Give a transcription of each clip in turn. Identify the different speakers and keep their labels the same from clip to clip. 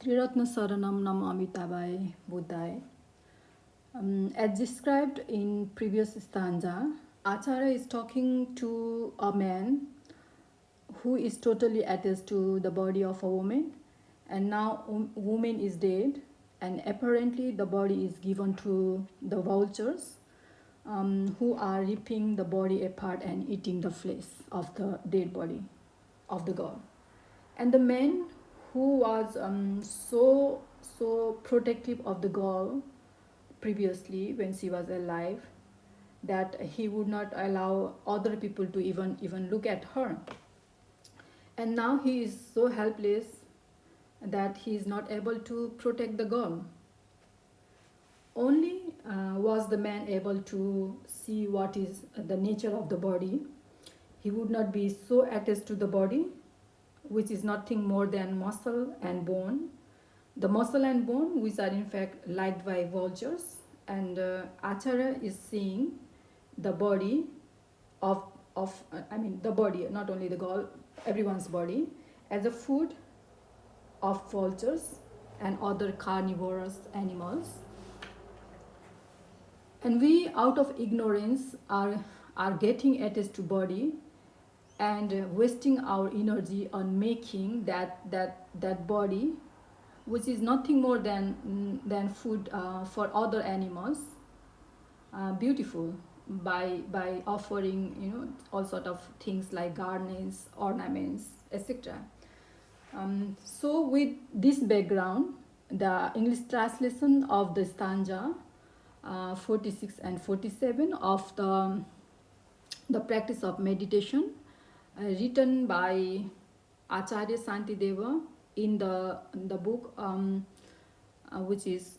Speaker 1: Triratna Saranam Nam Amitabhaya Buddhaya. As described in previous stanza, Acharya is talking to a man who is totally attached to the body of a woman, and now woman is dead, and apparently the body is given to the vultures, who are ripping the body apart and eating the flesh of the dead body of the god. And the man who was so protective of the girl previously when she was alive, that he would not allow other people to even look at her, and now he is so helpless that he is not able to protect the girl. Only was the man able to see what is the nature of the body. He would not be so attached to the body, which is nothing more than muscle and bone. The muscle and bone, which are in fact liked by vultures, and Acharya is seeing the body of the body, not only the girl, everyone's body, as a food of vultures and other carnivorous animals. And we, out of ignorance, are getting attached to body and wasting our energy on making that body, which is nothing more than food for other animals, beautiful by offering all sort of things like garlands, ornaments, etc. So with this background, the English translation of the stanza 46 and 47 of the practice of meditation, written by Acharya Santideva in the book which is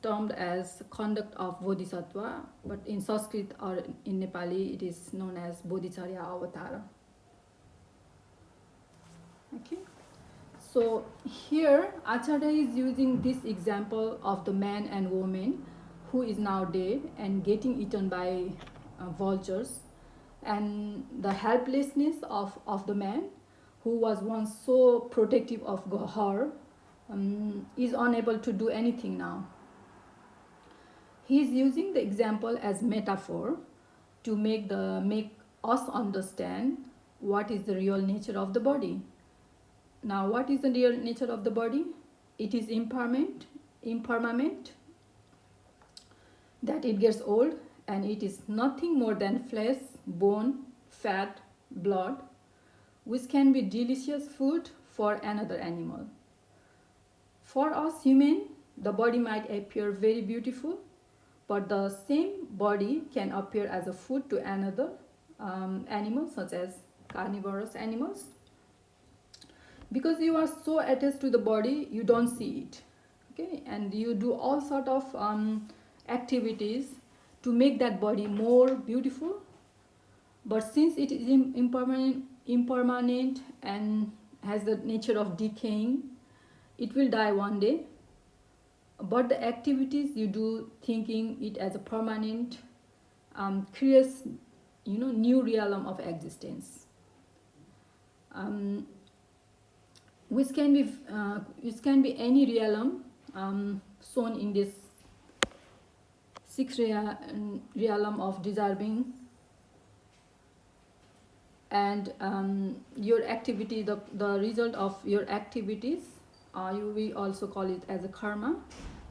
Speaker 1: termed as Conduct of Bodhisattva, but in Sanskrit or in Nepali it is known as Bodhicaryavatara. Okay, so here Acharya is using this example of the man and woman who is now dead and getting eaten by vultures, and the helplessness of the man who was once so protective of her is unable to do anything now. He is using the example as metaphor to make us understand what is the real nature of the body. Now, what is the real nature of the body? It is impermanent, that it gets old, and it is nothing more than flesh, bone, fat, blood, which can be delicious food for another animal. For us human, the body might appear very beautiful, but the same body can appear as a food to another animal, such as carnivorous animals. Because you are so attached to the body, you don't see it, okay, and you do all sort of activities to make that body more beautiful. But since it is impermanent and has the nature of decaying, it will die one day. But the activities you do thinking it as a permanent creates new realm of existence, which can be any realm shown in this sixth realm of deserving. And your activity, the result of your activities, we also call it as a karma,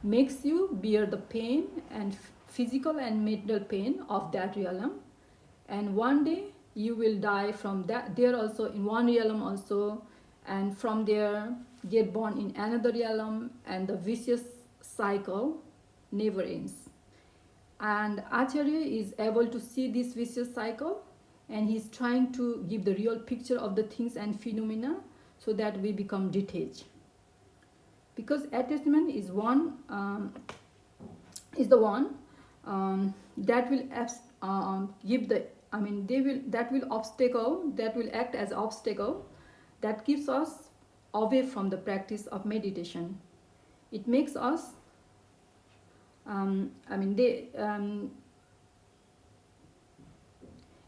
Speaker 1: makes you bear the pain and physical and mental pain of that realm. And one day you will die from that there also, in one realm also, and from there get born in another realm, and the vicious cycle never ends. And Acharya is able to see this vicious cycle, and he's trying to give the real picture of the things and phenomena so that we become detached. Because attachment is the one that will give the that will act as obstacle that keeps us away from the practice of meditation. It makes us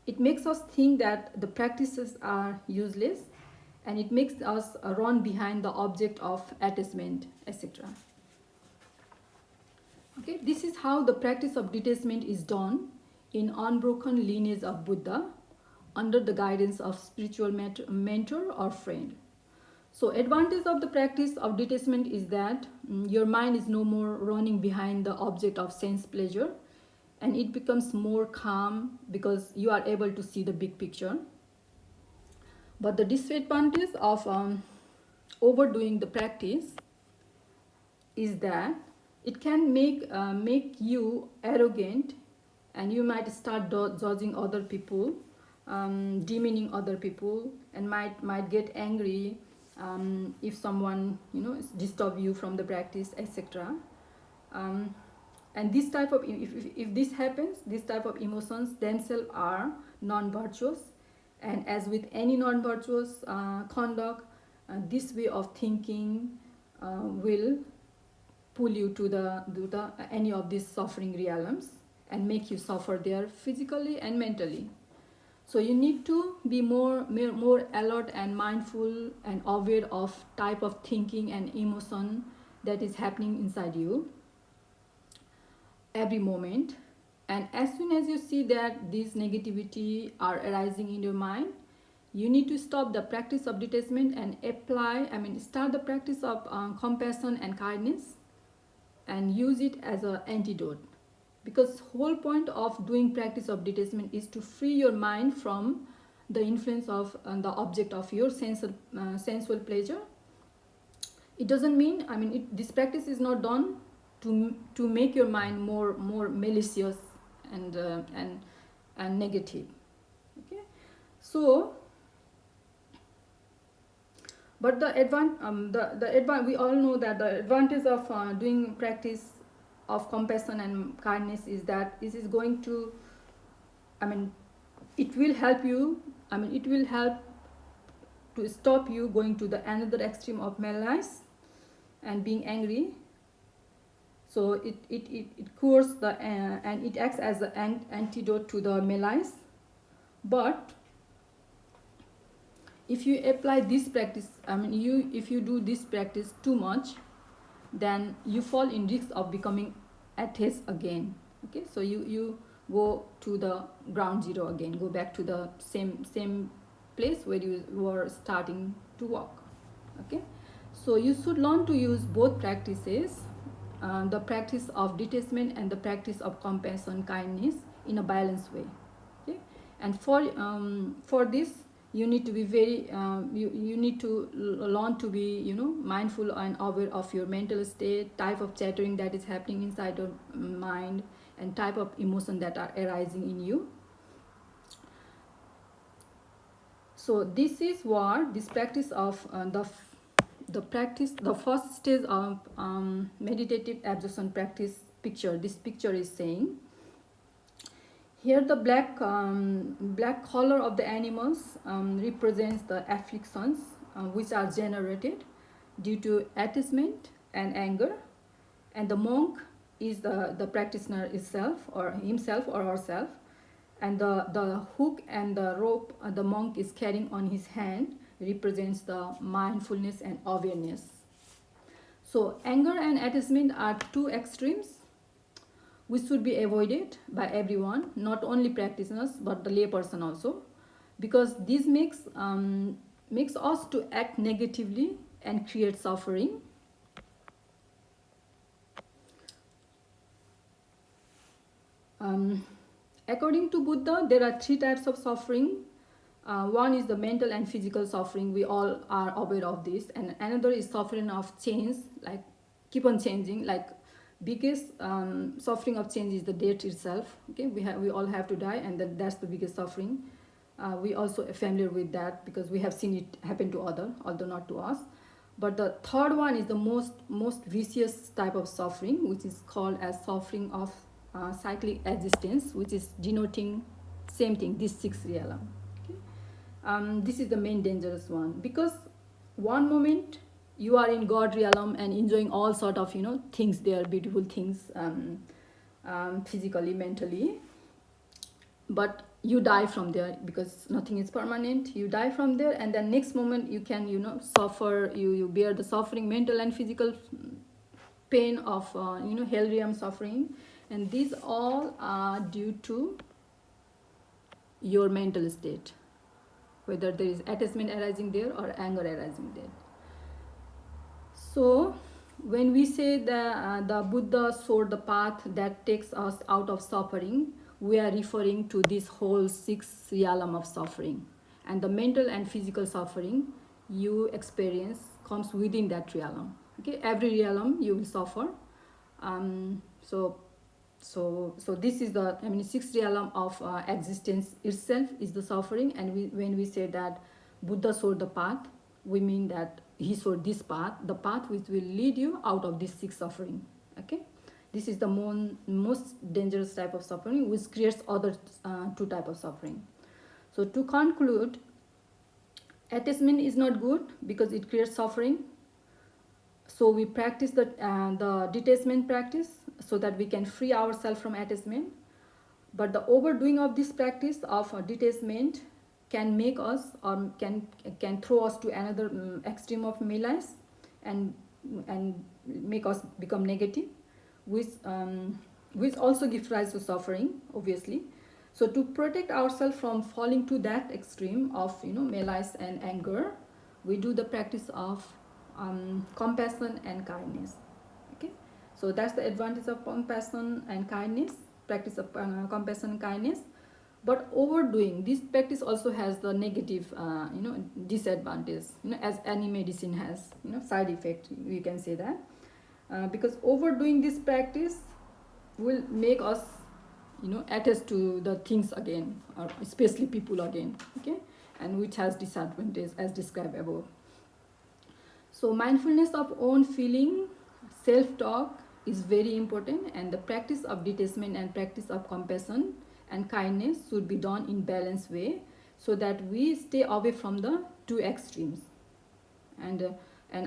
Speaker 1: it makes us think that the practices are useless, and it makes us run behind the object of attachment, etc. Okay, this is how the practice of detachment is done in unbroken lineage of Buddha under the guidance of spiritual mentor or friend. So advantage of the practice of detachment is that your mind is no more running behind the object of sense pleasure, and it becomes more calm because you are able to see the big picture. But the disadvantage of overdoing the practice is that it can make you arrogant, and you might start judging other people, demeaning other people, and might get angry if someone disturb you from the practice, etc. And this type of if this happens, this type of emotions themselves are non-virtuous, and as with any non-virtuous conduct, this way of thinking will pull you to the any of these suffering realms and make you suffer there physically and mentally. So you need to be more alert and mindful and aware of type of thinking and emotion that is happening inside you every moment. And as soon as you see that these negativity are arising in your mind, you need to stop the practice of detachment and start the practice of compassion and kindness and use it as an antidote. Because whole point of doing practice of detachment is to free your mind from the influence of the object of your sensual pleasure. It doesn't mean, this practice is not done to make your mind more malicious and negative. Okay, so but we all know that the advantage of doing practice of compassion and kindness is that this is going to, it will help you, it will help to stop you going to the another extreme of malice and being angry. So it cures the and it acts as an antidote to the malice. But if you apply this practice, if you do this practice too much, then you fall in risk of becoming atheist again. Okay, so you go to the ground zero again, go back to the same place where you were starting to walk. Okay, so you should learn to use both practices, the practice of detachment and the practice of compassion, kindness, in a balanced way. Okay, and for this you need to be very you need to learn to be mindful and aware of your mental state, type of chattering that is happening inside your mind, and type of emotion that are arising in you. So this is what this practice of the first stage of meditative absorption practice picture. This picture is saying. Here the black color of the animals represents the afflictions which are generated due to attachment and anger, and the monk is the practitioner itself, or himself or herself, and the hook and the rope the monk is carrying on his hand represents the mindfulness and awareness. So anger and attachment are two extremes which should be avoided by everyone, not only practitioners but the layperson also, because this makes us to act negatively and create suffering. According to Buddha, there are three types of suffering. One is the mental and physical suffering. We all are aware of this. And another is suffering of change, like keep on changing. Like biggest suffering of change is the death itself. Okay, we all have to die, and that's the biggest suffering. We also are familiar with that because we have seen it happen to others, although not to us. But the third one is the most vicious type of suffering, which is called as suffering of cyclic existence, which is denoting same thing, this sixth realm. Okay? This is the main dangerous one, because one moment you are in God realm and enjoying all sort of things there, beautiful things, physically, mentally, but you die from there, because nothing is permanent. You die from there, and then next moment you can, suffer, you bear the suffering, mental and physical pain of hell realm suffering. And these all are due to your mental state, whether there is attachment arising there or anger arising there. So when we say the Buddha showed the path that takes us out of suffering, we are referring to this whole 6 realm of suffering. And the mental and physical suffering you experience comes within that realm. Okay, every realm you will suffer. So this is the, 6th realm of existence itself is the suffering. And when we say that Buddha showed the path, we mean that he showed this path, the path which will lead you out of this 6 suffering. Okay, this is the most dangerous type of suffering, which creates other 2 type of suffering. So to conclude, attachment is not good because it creates suffering. So we practice the detachment practice so that we can free ourselves from attachment. But the overdoing of this practice of detachment can make us, or can throw us to another extreme of malice, and make us become negative, which also gives rise to suffering, obviously. So to protect ourselves from falling to that extreme of malice and anger, we do the practice of compassion and kindness. Okay, so that's the advantage of compassion and kindness, practice of compassion and kindness. But overdoing this practice also has the negative disadvantage, as any medicine has side effect, you can say that. Because overdoing this practice will make us attached to the things again, or especially people again. Okay, and which has disadvantage as described above. So mindfulness of own feeling, self-talk is very important, and the practice of detachment and practice of compassion and kindness should be done in balanced way, so that we stay away from the 2 extremes, and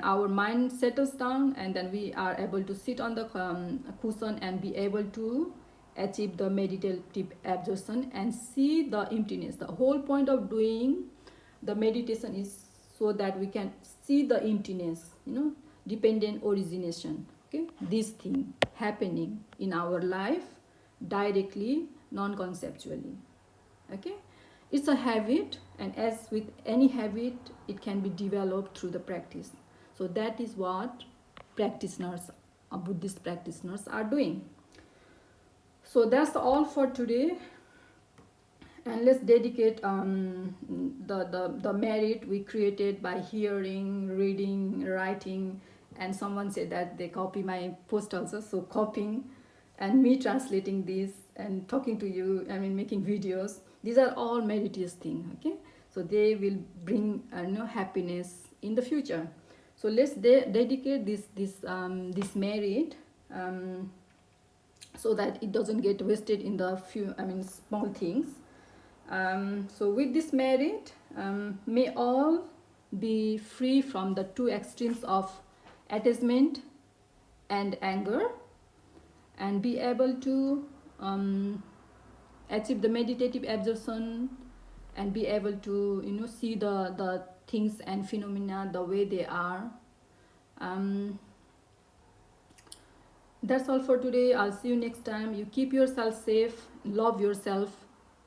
Speaker 1: our mind settles down, and then we are able to sit on the cushion and be able to achieve the meditative absorption and see the emptiness. The whole point of doing the meditation is so that we can see the emptiness, dependent origination. Okay, this thing happening in our life directly, non-conceptually. Okay, it's a habit, and as with any habit, it can be developed through the practice. So that is what practitioners, Buddhist practitioners, are doing. So that's all for today, and let's dedicate the merit we created by hearing, reading, writing. And someone said that they copy my post also, so copying and me translating this and talking to you, making videos, these are all meritorious things. Okay, so they will bring happiness in the future. So let's dedicate this merit, so that it doesn't get wasted in the small things. So with this merit, may all be free from the 2 extremes of attachment and anger, and be able to achieve the meditative absorption, and be able to see the things and phenomena the way they are. That's all for today. I'll see you next time. You keep yourself safe, love yourself,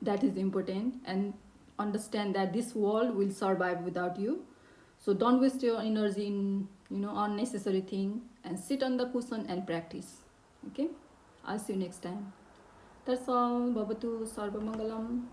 Speaker 1: that is important, and understand that this world will survive without you. So don't waste your energy in unnecessary thing, and sit on the cushion and practice. Okay, I'll see you next time. That's all. Bhavatu Sarva Mangalam.